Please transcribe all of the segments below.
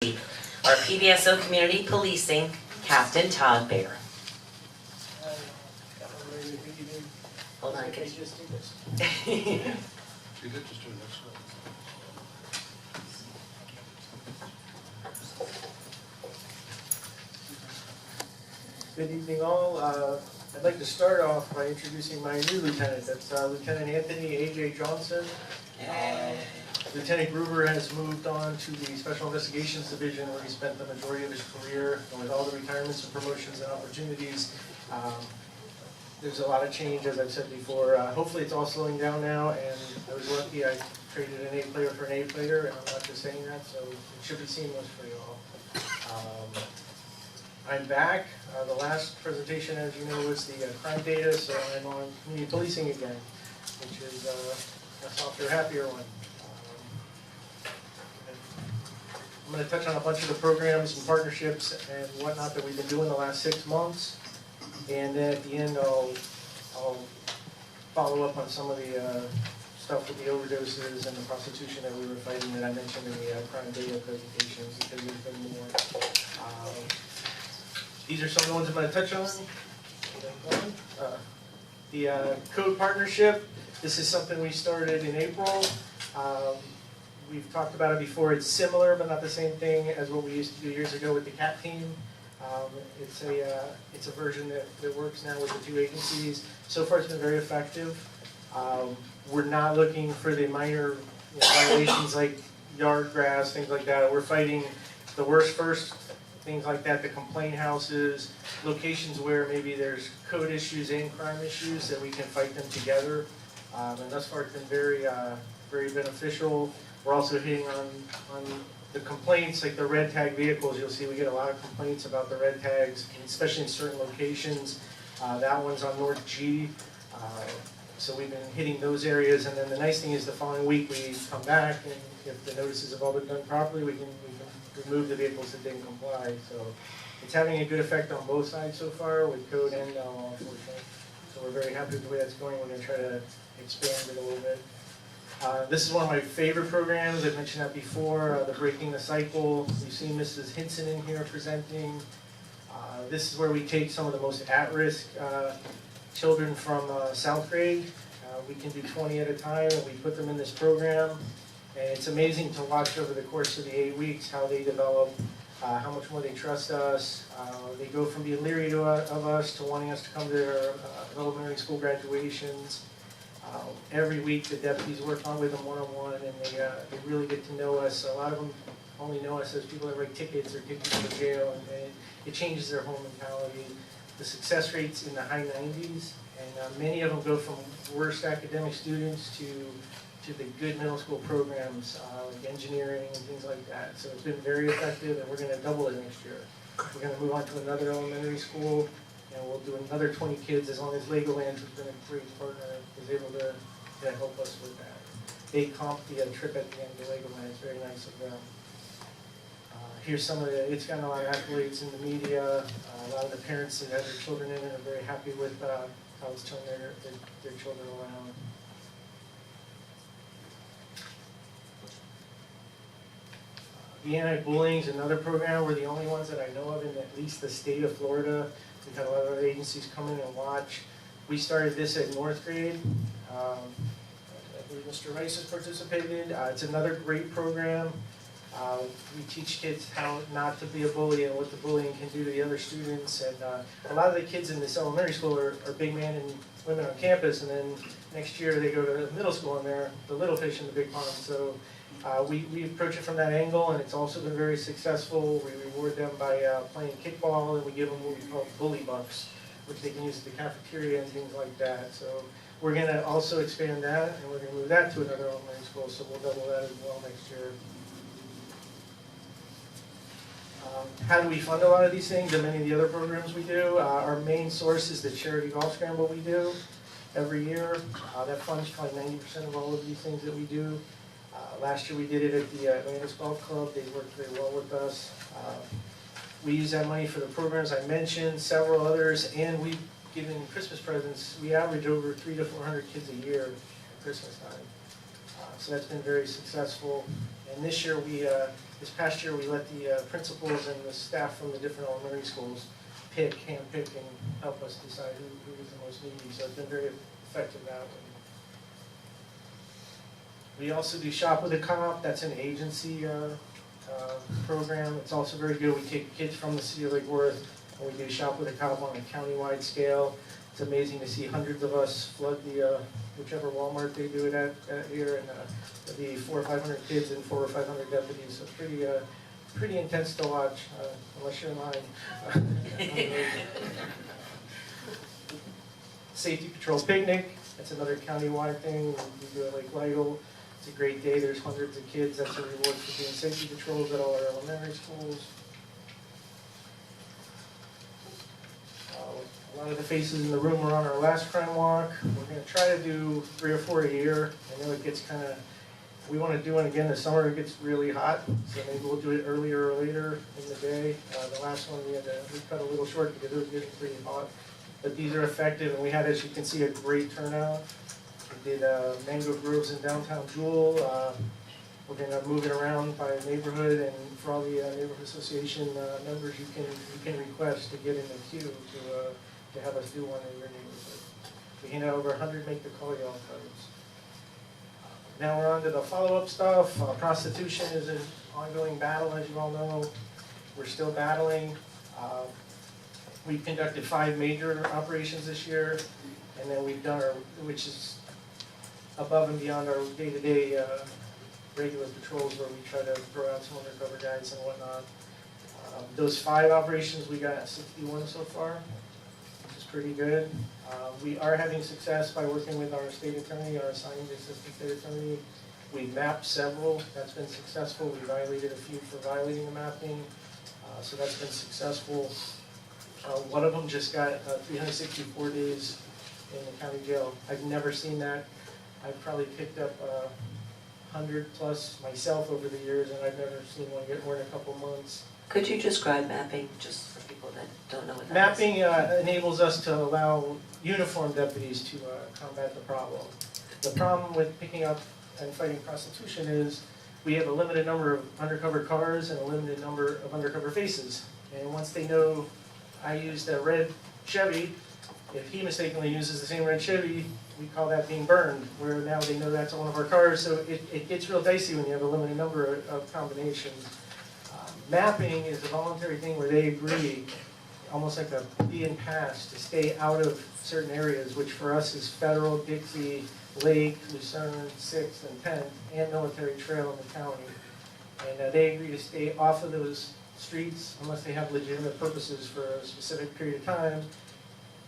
Our PBSO Community Policing Captain Todd Bear. Hold on, can just do this? You could just do this one. Good evening all. I'd like to start off by introducing my new lieutenant. That's Lieutenant Anthony A.J. Johnson. Lieutenant Gruber has moved on to the Special Investigations Division where he spent the majority of his career. And with all the retirements and promotions and opportunities, there's a lot of change, as I've said before. Hopefully it's all slowing down now, and I was lucky I traded an A player for an A player, and I'm not just saying that, so it should be seamless for you all. I'm back. The last presentation, as you know, was the crime data, so I'm on community policing again, which is a softer, happier one. I'm going to touch on a bunch of the programs and partnerships and whatnot that we've been doing the last 6 months. And then at the end, I'll follow up on some of the stuff with the overdoses and the prostitution that we were fighting that I mentioned in the crime data presentations, because there's been more. These are some of the ones I'm going to touch on. The code partnership, this is something we started in April. We've talked about it before. It's similar, but not the same thing as what we used to do years ago with the CAT team. It's a version that works now with the two agencies. So far, it's been very effective. We're not looking for the minor violations like yard grass, things like that. We're fighting the worst first, things like that, the complaint houses, locations where maybe there's code issues and crime issues that we can fight them together. And thus far, it's been very, very beneficial. We're also hitting on the complaints, like the red tag vehicles. You'll see we get a lot of complaints about the red tags, especially in certain locations. That one's on North G. So we've been hitting those areas. And then the nice thing is the following week we come back, and if the notices have all been done properly, we can remove the vehicles that didn't comply. So it's having a good effect on both sides so far, with code and law enforcement. So we're very happy with the way that's going. We're going to try to expand it a little bit. This is one of my favorite programs. I've mentioned that before, the Breaking the Cycle. You've seen Mrs. Hinson in here presenting. This is where we take some of the most at-risk children from South grade. We can do 20 at a time, and we put them in this program. And it's amazing to watch over the course of the 8 weeks how they develop, how much more they trust us. They go from being leery of us to wanting us to come to their elementary school graduations. Every week the deputies work on with them one-on-one, and they really get to know us. A lot of them only know us as people that write tickets or take people to jail, and it changes their whole mentality. The success rate's in the high 90s, and many of them go from worst academic students to the good middle school programs, like engineering and things like that. So it's been very effective, and we're going to double it next year. We're going to move on to another elementary school, and we'll do another 20 kids, as long as Legoland has been a great partner, is able to help us with that. They comp the trip at the end of Legoland. It's very nice of them. Here's some of it's gotten a lot of accolades in the media. A lot of the parents that have their children in it are very happy with how it's turning their children around. The anti-bullying is another program. We're the only ones that I know of in at least the state of Florida. We've had a lot of other agencies come in and watch. We started this at North grade. I believe Mr. Rice has participated. It's another great program. We teach kids how not to be a bully and what the bullying can do to the other students. And a lot of the kids in this elementary school are big men and women on campus, and then next year they go to middle school and they're the little fish in the big pond. So we approach it from that angle, and it's also been very successful. We reward them by playing kickball, and we give them what we call bully bucks, which they can use at the cafeteria and things like that. So we're going to also expand that, and we're going to move that to another elementary school, so we'll double that as well next year. How do we fund a lot of these things and many of the other programs we do? Our main source is the charity golf scramble we do every year. That funds probably 90% of all of these things that we do. Last year we did it at the Atlantis Golf Club. They worked very well with us. We use that money for the programs I mentioned, several others, and we've given Christmas presents. We average over 300 to 400 kids a year at Christmas time. So that's been very successful. And this year, this past year, we let the principals and the staff from the different elementary schools handpick, and help us decide who was the most needy. So it's been very effective that way. We also do Shop with a Cop. That's an agency program. It's also very good. We take kids from the city of Lake Worth, and we do Shop with a Cop on a countywide scale. It's amazing to see hundreds of us flood the whichever Walmart they do it at here, and there'll be 400 or 500 kids and 400 or 500 deputies. So it's pretty intense to watch, unless you're in line. Safety Patrol Picnic. That's another countywide thing. We do it like Lego. It's a great day. There's hundreds of kids. That's a reward for doing safety patrols at all our elementary schools. A lot of the faces in the room are on our last crime walk. We're going to try to do 3 or 4 a year. I know it gets kind of, we want to do one again this summer. It gets really hot, so maybe we'll do it earlier or later in the day. The last one we cut a little short because it was getting pretty hot. But these are effective, and we had, as you can see, a great turnout. We did mango groves in downtown Jewel. We're going to move it around by neighborhood, and for all the neighborhood association members, you can request to get in the queue to have us do one in your neighborhood. We hand out over 100 make the call y'all cards. Now we're on to the follow-up stuff. Prostitution is an ongoing battle, as you all know. We're still battling. We've conducted 5 major operations this year, and then we've done which is above and beyond our day-to-day regular patrols, where we try to throw out some undercover guys and whatnot. Those 5 operations, we got 61 so far, which is pretty good. We are having success by working with our state attorney, our assigned assistant state attorney. We've mapped several. That's been successful. We violated a few for violating the mapping, so that's been successful. One of them just got 364 days in the county jail. I've never seen that. I've probably picked up 100 plus myself over the years, and I've never seen one get more than a couple months. Could you describe mapping, just for people that don't know what that Mapping enables us to allow uniformed deputies to combat the problem. The problem with picking up and fighting prostitution is we have a limited number of undercover cars and a limited number of undercover faces. And once they know I used a red Chevy, if he mistakenly uses the same red Chevy, we call that being burned, where now they know that's one of our cars. So it gets real dicey when you have a limited number of combinations. Mapping is a voluntary thing where they agree, almost like a be and pass, to stay out of certain areas, which for us is Federal, Dixie, Lake, Lucerne, 6th, and 10th, and Military Trail in the county. And they agree to stay off of those streets unless they have legitimate purposes for a specific period of time.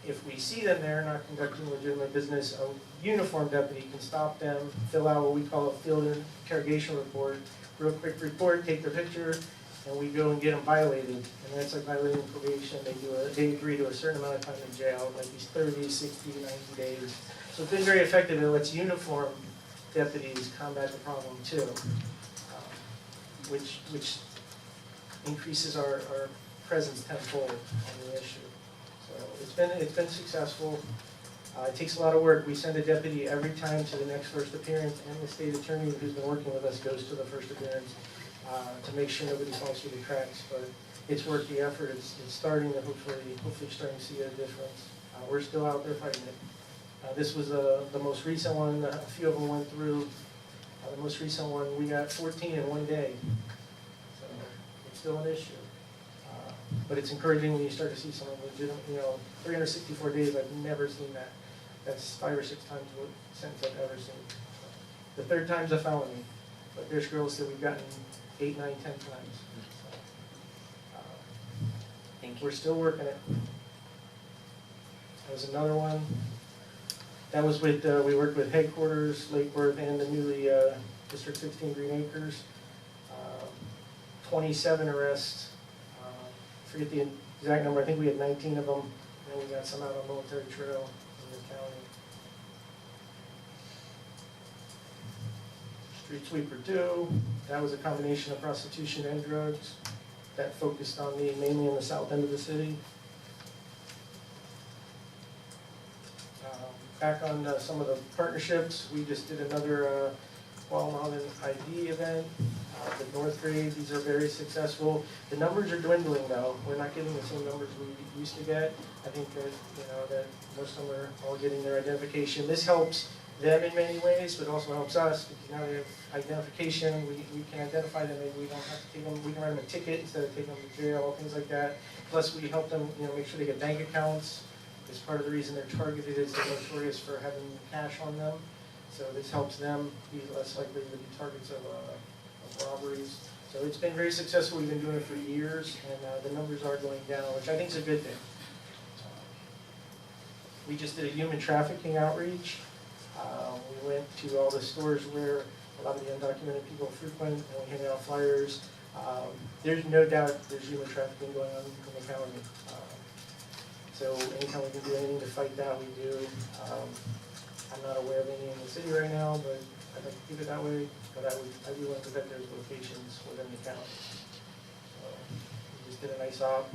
If we see them there not conducting legitimate business, a uniformed deputy can stop them, fill out what we call a field interrogation report, real quick report, take their picture, and we go and get them violated. And that's like violating probation. They agree to a certain amount of time in jail, like 30, 60, 90 days. So it's been very effective. It lets uniformed deputies combat the problem too, which increases our presence tenfold on the issue. So it's been successful. It takes a lot of work. We send a deputy every time to the next first appearance, and the state attorney who's been working with us goes to the first appearance to make sure nobody falls through the cracks. But it's worth the effort. It's starting to hopefully starting to see a difference. We're still out there fighting it. This was the most recent one. A few of them went through. The most recent one, we got 14 in one day. So it's still an issue. But it's encouraging when you start to see some legitimate, 364 days, I've never seen that. That's 5 or 6 times what sentence I've ever seen. The 3rd time's a felony, but there's girls that we've gotten 8, 9, 10 times. Thank you. We're still working it. That was another one. That was with, we worked with headquarters, Lake Worth, and the newly District 16 Green Acres. 27 arrests. Forget the exact number. I think we had 19 of them, and we got some out on Military Trail in the county. Street Sweeper 2, that was a combination of prostitution and drugs. That focused on mainly in the south end of the city. Back on some of the partnerships, we just did another Fall Mountain ID event, the North Grade, these are very successful. The numbers are dwindling though, we're not getting the same numbers we used to get. I think that, that most of them are all getting their identification. This helps them in many ways, but also helps us, because now we have identification, we can identify them, maybe we don't have to take them, we can write them a ticket instead of taking them to jail, things like that. Plus we help them, make sure they get bank accounts. It's part of the reason they're targeted, is they're notorious for having cash on them. So this helps them be less likely to be targets of robberies. So it's been very successful, we've been doing it for years, and the numbers are going down, which I think is a good thing. We just did a human trafficking outreach. We went to all the stores where a lot of the undocumented people frequent, and we handed out flyers. There's no doubt there's human trafficking going on in the county. So anytime we can do anything to fight that, we do. I'm not aware of any in the city right now, but I'd like to keep it that way. But I do want to vet those locations within the county. So we just did a nice op.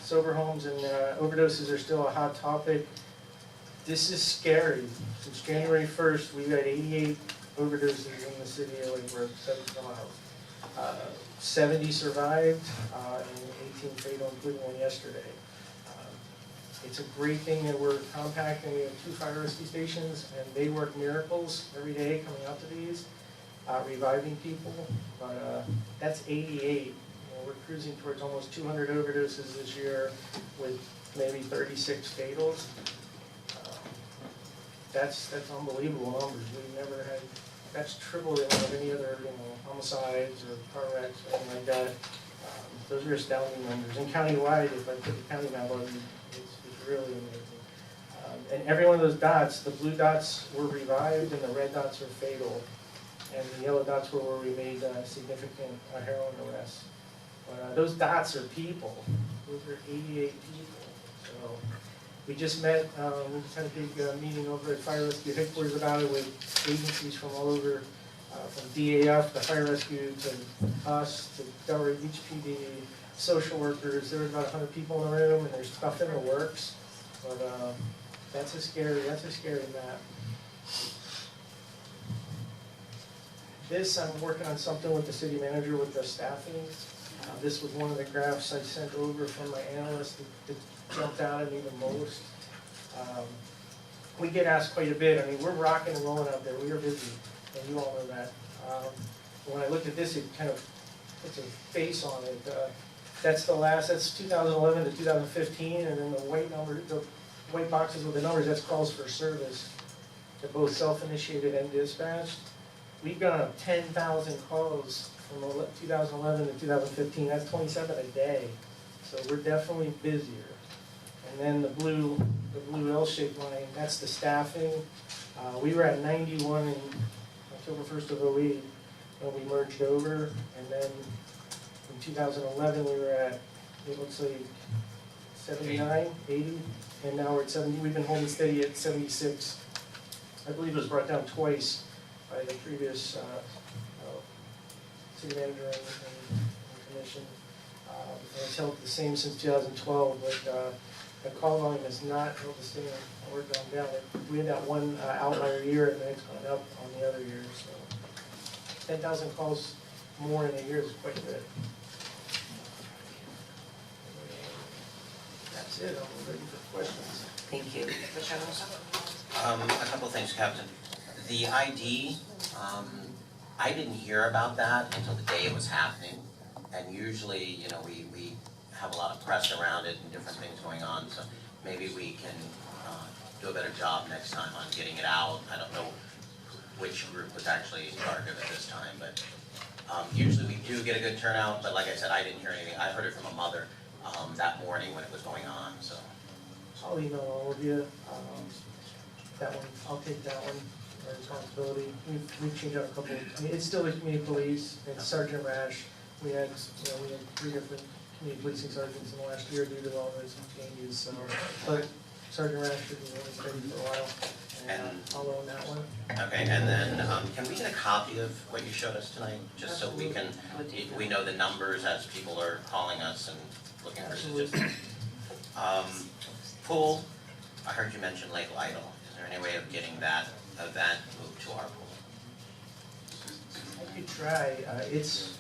Sober homes and overdoses are still a hot topic. This is scary. Since January 1st, we've had 88 overdoses in the city of Lake Worth, 7 miles. 70 survived, and 18 fatal, including one yesterday. It's a great thing that we're compacting. We have 2 fire rescue stations, and they work miracles every day coming out to these, reviving people. But that's 88. We're cruising towards almost 200 overdoses this year, with maybe 36 fatals. That's unbelievable numbers. We've never had. That's triple the amount of any other, homicides or car wrecks or anything like that. Those are astounding numbers. And countywide, if I put the county map on, it's really amazing. And every one of those dots, the blue dots were revived and the red dots are fatal. And the yellow dots were where we made significant heroin arrests. But those dots are people. Those are 88 people. So we just met, we just had a big meeting over at Fire Rescue Headquarters about it with agencies from all over, from DAF, the Fire Rescue, to us, to Delray Beach PD, social workers. There was about 100 people in the room, and there's stuff in the works. But that's a scary map. This, I'm working on something with the city manager with the staffing. This was one of the graphs I sent over from my analyst that jumped out at me the most. We get asked quite a bit. I mean, we're rocking and rolling out there. We are busy, and you all know that. When I looked at this, it kind of puts a face on it. That's 2011 to 2015, and then the white boxes with the numbers, that's calls for service. They're both self-initiated and dispatched. We've gone up 10,000 calls from 2011 to 2015. That's 27 a day. So we're definitely busier. And then the blue L-shaped line, that's the staffing. We were at 91 in October 1st of 08 when we merged over. And then in 2011 we were at, it looks like 79, 80, and now we're at 70. We've been holding steady at 76. I believe it was brought down twice by the previous city manager and commission. And it's held the same since 2012, but the call volume has not held the same or gone down. We had that one outlier year, and then it's gone up on the other years. So 10,000 calls more in a year is quite a bit. That's it. I'm ready for questions. Thank you. Commissioner Alonso? A couple of things, Captain. The ID, I didn't hear about that until the day it was happening. And usually, we have a lot of press around it and different things going on, so maybe we can do a better job next time on getting it out. I don't know which group was actually in charge of it this time, but usually we do get a good turnout, but like I said, I didn't hear anything. I heard it from a mother that morning when it was going on, so. I'll email all of you. That one, I'll take that one, our responsibility. We've changed out a couple, it's still the community police, and Sergeant Rash. We had 3 different community policing sergeants in the last year due to all those changes, so. But Sergeant Rash should be really steady for a while, and I'll own that one. Okay, and then can we get a copy of what you showed us tonight? Just so we can, we know the numbers as people are calling us and looking for statistics. Pool, I heard you mention Lake Idle. Is there any way of getting that event moved to our pool? I could try, it's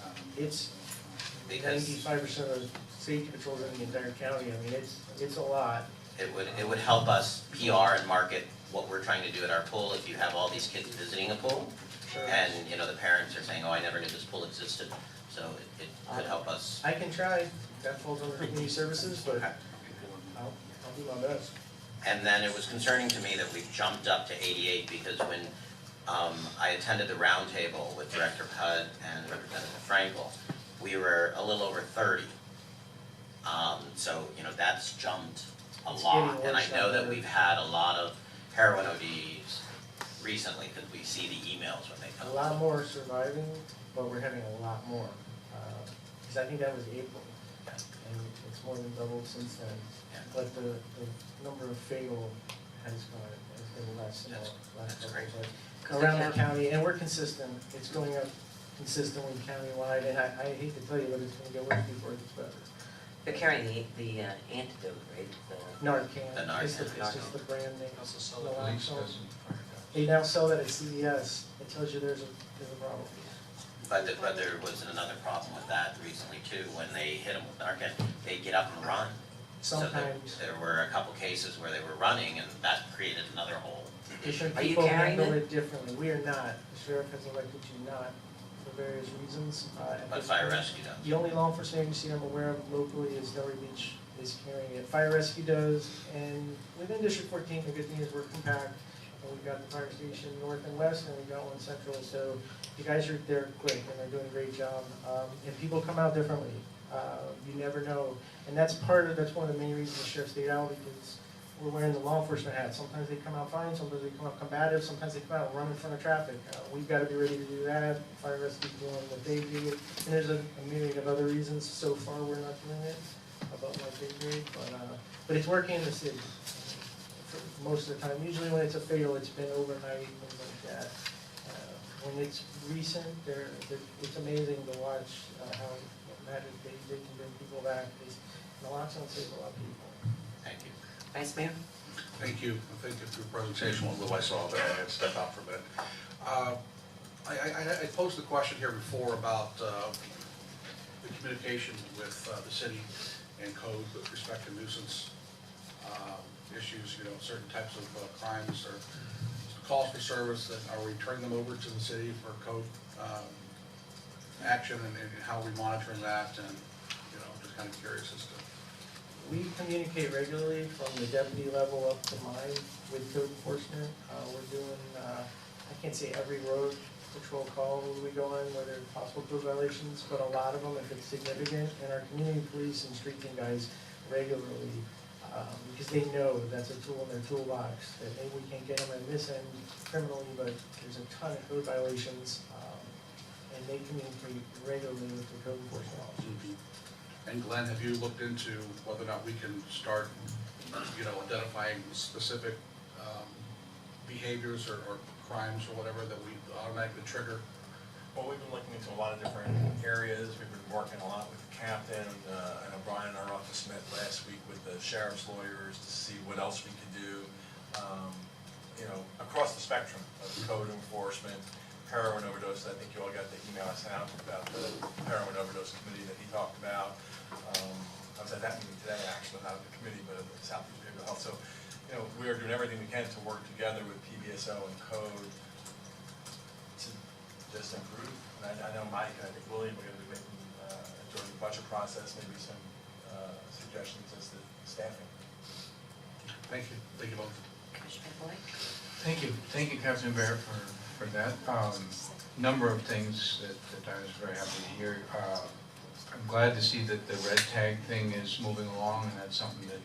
Because 95% of safety patrols in the entire county, I mean, it's a lot. it would help us PR and market what we're trying to do at our pool if you have all these kids visiting a pool. Sure. And, you know, the parents are saying, oh, I never knew this pool existed, so it could help us. I can try, that falls under community services, but Okay. I'll do my best. And then it was concerning to me that we've jumped up to 88 because when I attended the roundtable with Director Pudd and Representative Frankel, we were a little over 30. So, you know, that's jumped a It's lot. getting And I worse, know not that better. we've had a lot of heroin ODs recently because we see the emails when they A come. lot more surviving, but we're having a lot more. Because I think that was April, and it's more than doubled since then. Yeah. But the number of fatal has been less in the last That's couple great. of around the county, and we're consistent. It's going up consistently countywide, and I hate to tell you, but it's gonna get worse before it gets better. They're carrying the antidote, right? Narcan, The Narcan. it's just the brand name. Also sell No, it, police so- doesn't. They now sell that at CVS. It tells you there's a problem. But there was another problem with that recently too. When they hit them with Narcan, they get up and run. Sometimes. So there were a couple cases where they were running and that created another hole. Different Are you people carrying handle it? it differently. We are not. The sheriff has elected you not for various reasons. At But this fire point. rescue does. The only law enforcement agency I'm aware of locally is Delray Beach is carrying it. Fire rescue does, and within District 14, the good thing is we're compact. And we've got the fire station north and west, and we've got one central, so you guys are there quick, and they're doing a great job. And people come out differently. You never know. And that's one of the main reasons the sheriff stayed out, because we're wearing the law enforcement hat. Sometimes they come out fine, sometimes they come out combative, sometimes they come out and run in front of traffic. We've got to be ready to do that. Fire rescue's doing what they do. And there's a myriad of other reasons. So far, we're not doing it above my pay grade, but it's working in the city for most of the time. Usually when it's a fatal, it's been overnight, things like that. When it's recent, it's amazing to watch how magic they can bring people back. Naloxone saves a lot of people. Thank you. Vice Mayor? Thank you. I think if your presentation went a little, I saw that, I had to step out for a minute. I posed a question here before about the communication with the city and code with respect to nuisance issues, you know, certain types of crimes or calls for service, that are we turning them over to the city for code action and how are we monitoring that, and, you know, just kind of curious as to. We communicate regularly from the deputy level up to mine with code enforcement. We're doing, I can't say every road patrol call we go on where there are possible code violations, but a lot of them if it's significant. And our community police and street team guys regularly, because they know that's a tool in their toolbox, that maybe we can't get them in this end criminally, but there's a ton of code violations. And they communicate regularly with the code enforcement officers. And Glenn, have you looked into whether or not we can start, you know, identifying specific behaviors or crimes or whatever that we automatically trigger? Well, we've been looking into a lot of different areas. We've been working a lot with the captain. I know Brian and our office met last week with the sheriff's lawyers to see what else we could do, you know, across the spectrum of code enforcement, heroin overdose. I think you all got the email I sent out about the heroin overdose committee that he talked about. I was at that meeting today, actually, not at the committee, but at the Southeast Behavioral Health. So, you know, we are doing everything we can to work together with PBSO and code to just improve. And I know Mike and I think William are going to be making, during the budget process, maybe some suggestions as to staffing. Thank you both. Commissioner Boyd? Thank you, Councilman Barrett, for that. Number of things that I was very happy to hear. I'm glad to see that the red tag thing is moving along, and that's something that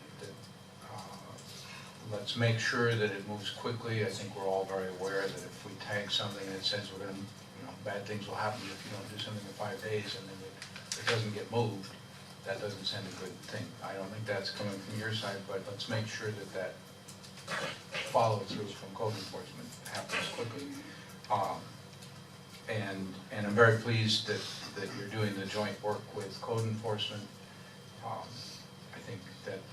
let's make sure that it moves quickly. I think we're all very aware that if we tag something that says we're going to, you know, bad things will happen if you don't do something in 5 days, and then it doesn't get moved, that doesn't send a good thing. I don't think that's coming from your side, but let's make sure that follow through from code enforcement happens quickly. And I'm very pleased that you're doing the joint work with code enforcement. I think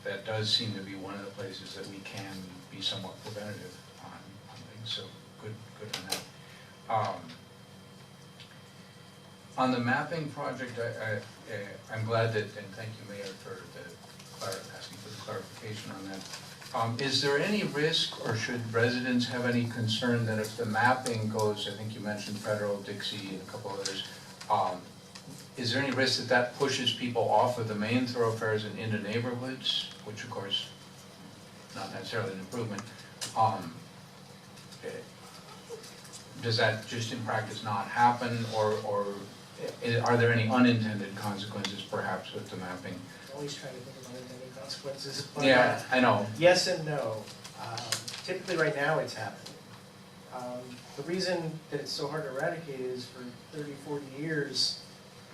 that does seem to be one of the places that we can be somewhat preventative on things, so good on that. On the mapping project, I'm glad that, and thank you, Mayor, for asking for the clarification on that. Is there any risk, or should residents have any concern that if the mapping goes, I think you mentioned Federal, Dixie, and a couple others, is there any risk that that pushes people off of the main thoroughfares and into neighborhoods, which of course, not necessarily an improvement? Does that just in practice not happen, or are there any unintended consequences perhaps with the mapping? Always trying to think of unintended consequences. But, Yeah, I know. yes and no. Typically right now it's happening. The reason that it's so hard to eradicate is for 30, 40 years,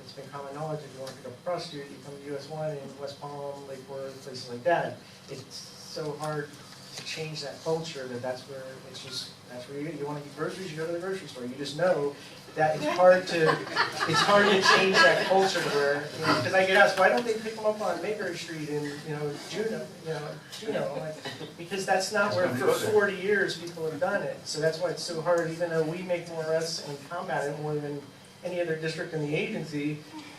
it's been common knowledge if you want to pick up a prostitute, you come to US 1 in West Palm, Lake Worth, places like that. It's so hard to change that culture that's where you want to get groceries, you go to the grocery store. You just know that it's hard to change that culture to where, because I get asked, why don't they pick them up on Maker Street in, Juneau, like, because that's not where for 40 years people have done it. So that's why it's so hard, even though we make more arrests and combat it more than any other district in the agency,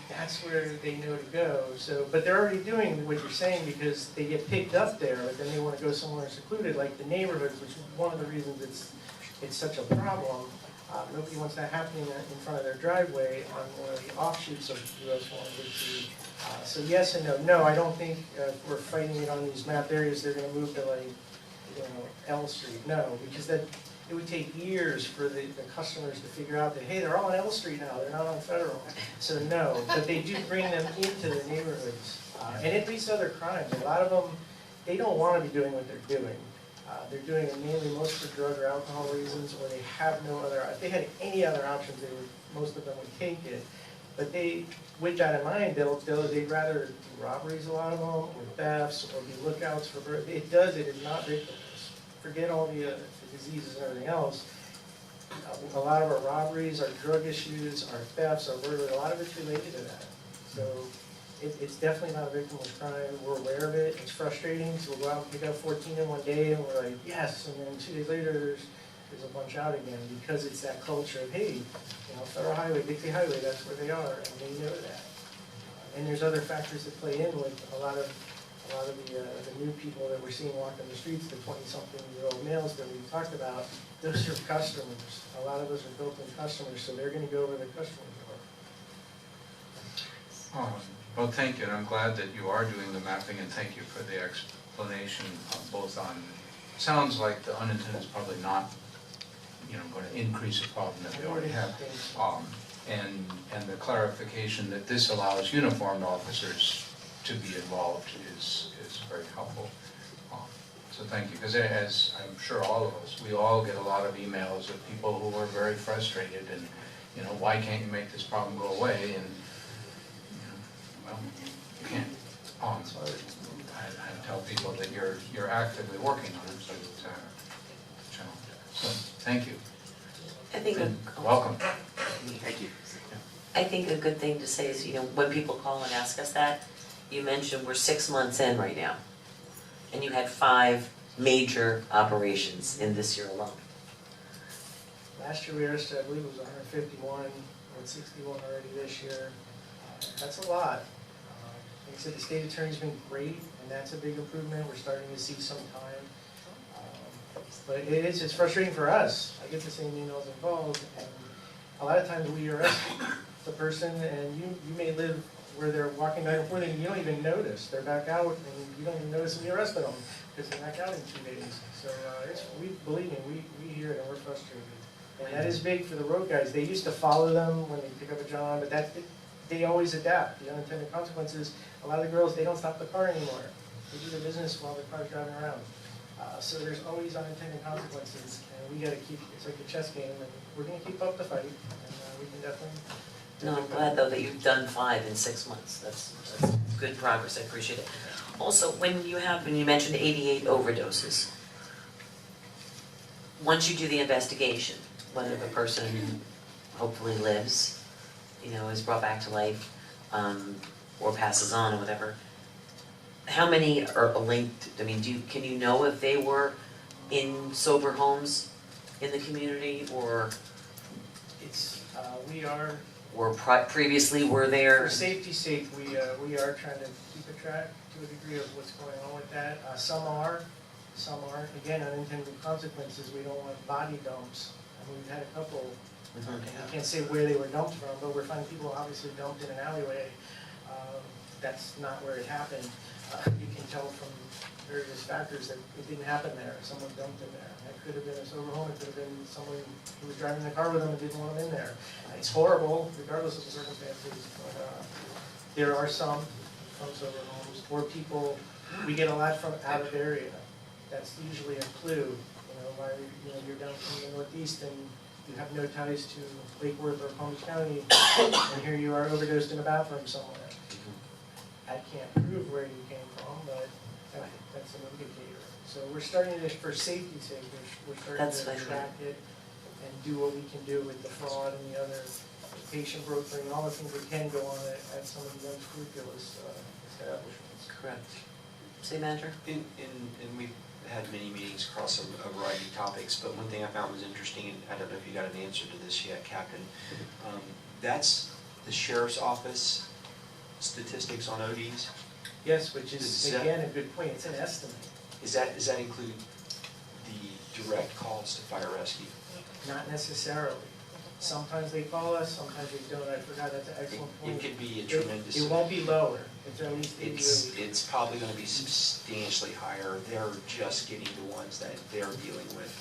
that's where they know to go. So, but they're already doing what you're saying because they get picked up there, but then they want to go somewhere secluded, like the neighborhoods, which is one of the reasons it's such a problem. Nobody wants that happening in front of their driveway on one of the offshoots of US 1. So yes and no. No, I don't think we're fighting it on these map areas. They're going to move to L Street. No, because it would take years for the customers to figure out that, hey, they're all on L Street now, they're not on Federal. So no, but they do bring them into the neighborhoods. And it leads to other crimes. A lot of them, they don't want to be doing what they're doing. They're doing it mainly most for drug or alcohol reasons, or they have no other, if they had any other options, most of them would take it. But with that in mind, they'd rather do robberies, a lot of them, or thefts, or be lookouts for, it is not victimless. Forget all the diseases and everything else. A lot of our robberies, our drug issues, our thefts, our murder, a lot of it's related to that. So it's definitely not a victimless crime. We're aware of it. It's frustrating. So we'll go out and pick up 14 in one day, and we're like, yes. And then 2 days later, there's a bunch out again because it's that culture of, hey, Federal Highway, Dixie Highway, that's where they are, and they know that. And there's other factors that play in with a lot of the new people that we're seeing walking the streets, the 20-something-year-old males that we talked about. Those are customers. A lot of those are built-in customers, so they're going to go where the customers are. Well, thank you, and I'm glad that you are doing the mapping, and thank you for the explanation both on, sounds like the unintended is probably not, going to increase a problem that we already have. And the clarification that this allows uniformed officers to be involved is very helpful. So thank you, because as I'm sure all of us, we all get a lot of emails of people who are very frustrated and, why can't you make this problem go away? And well, you can't. I tell people that you're actively working on it, so it's a challenge. So, thank you. I think Welcome. Thank you. I think a good thing to say is, when people call and ask us that, you mentioned we're 6 months in right now, and you had 5 major operations in this year alone. Last year we arrested, I believe it was 151, 161 already this year. That's a lot. Like I said, the state attorney's been great, and that's a big improvement. We're starting to see some time. But it's frustrating for us. I get the same emails involved, and a lot of times we arrest the person, and you may live where they're walking back and forth, and you don't even notice. They're back out, and you don't even notice when you arrested them, because they're back out in 2 days. So believe me, we hear it, and we're frustrated. And that is big for the road guys. They used to follow them when they pick up a John, but they always adapt. The unintended consequences, a lot of the girls, they don't stop the car anymore. They do their business while the car's driving around. So there's always unintended consequences, and we got to keep, it's like a chess game, and we're going to keep up the fight, and we can definitely. No, I'm glad though that you've done 5 in 6 months. That's good progress. I appreciate it. Also, when you mentioned 88 overdoses, once you do the investigation, whether the person hopefully lives, is brought back to life, or passes on or whatever, how many are linked? Can you know if they were in sober homes in the community, or? We are or previously were there? For safety's sake, we are trying to keep a track to a degree of what's going on with that. Some aren't. Again, unintended consequences, we don't want body dumps. I mean, we've had a couple, Mhm. I can't say where they were dumped from, but we're finding people obviously dumped in an alleyway. That's not where it happened. You can tell from various factors that it didn't happen there. Someone dumped in there. It could have been a sober home, it could have been someone who was driving the car with them and didn't want them in there. It's horrible, regardless of the circumstances, but there are some from sober homes, or people, we get a lot from out of area. That's usually a clue, why, you're down from the northeast and you have no ties to Lake Worth or Palm Beach County, and here you are overdosed in a bathroom somewhere. I can't prove where you came from, but that's an indicator. So we're starting to, for safety's sake, we're starting That's to fine. track it and do what we can do with the fraud and the other patient brokering, all the things that can go on at some of the unscrupulous establishments. Correct. City manager? And we've had many meetings across a variety of topics, but one thing I found was interesting, and I don't know if you got an answer to this yet, Captain. That's the sheriff's office statistics on ODs. Yes, which is, Is that- again, a good point. It's an estimate, Does that include the direct calls to fire rescue? not necessarily. Sometimes they call us, sometimes they don't. I forgot, that's an excellent It point. could be a tremendous. It won't be lower. It's at least 80. It's probably gonna be substantially higher. They're just getting the ones that they're dealing with.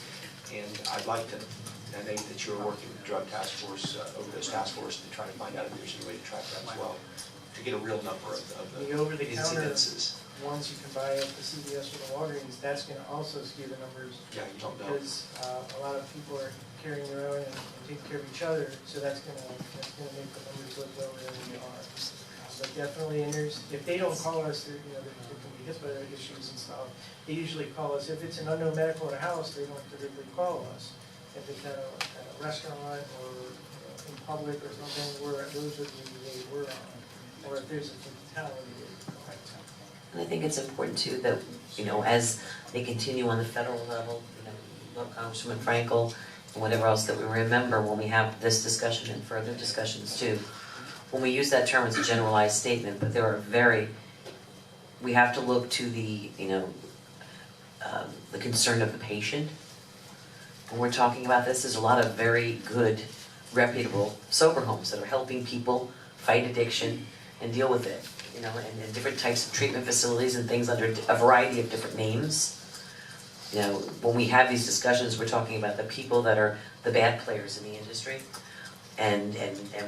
And I'd like to, I know that you're working with the drug task force, overdose task force, to try to find out if there's any way to track that as well, to get a real number of The the over-the-counter incidences. ones you can buy at the CVS or the Walgreens, that's gonna also skew the numbers. Yeah, you don't know. Because a lot of people are carrying their own and taking care of each other, so that's gonna make the numbers look lower than they are. But definitely, and if they don't call us, there can be HIPAA issues and stuff. They usually call us, if it's an unknown medical at a house, they don't typically call us. If it's at a restaurant or in public or something, those are the we're on. Or if there's a fatality, And I think it's important too that, as they continue on the federal level, Congressman Frankel and whatever else, that we remember when we have this discussion and further discussions too. When we use that term, it's a generalized statement, but there are we have to look to the concern of the patient. When we're talking about this, there's a lot of very good, reputable sober homes that are helping people fight addiction and deal with it, and different types of treatment facilities and things under a variety of different names. When we have these discussions, we're talking about the people that are the bad players in the industry and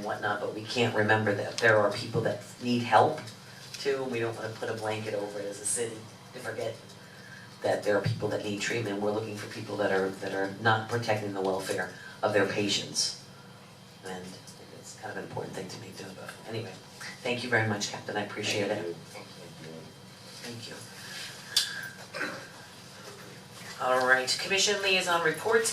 whatnot, but we can't remember that there are people that need help too. We don't want to put a blanket over it as a city to forget that there are people that need treatment. We're looking for people that are not protecting the welfare of their patients. And it's kind of an important thing to make note of. Anyway, thank you very much, Captain, I appreciate it. Thank you. All right, commission liaison reports.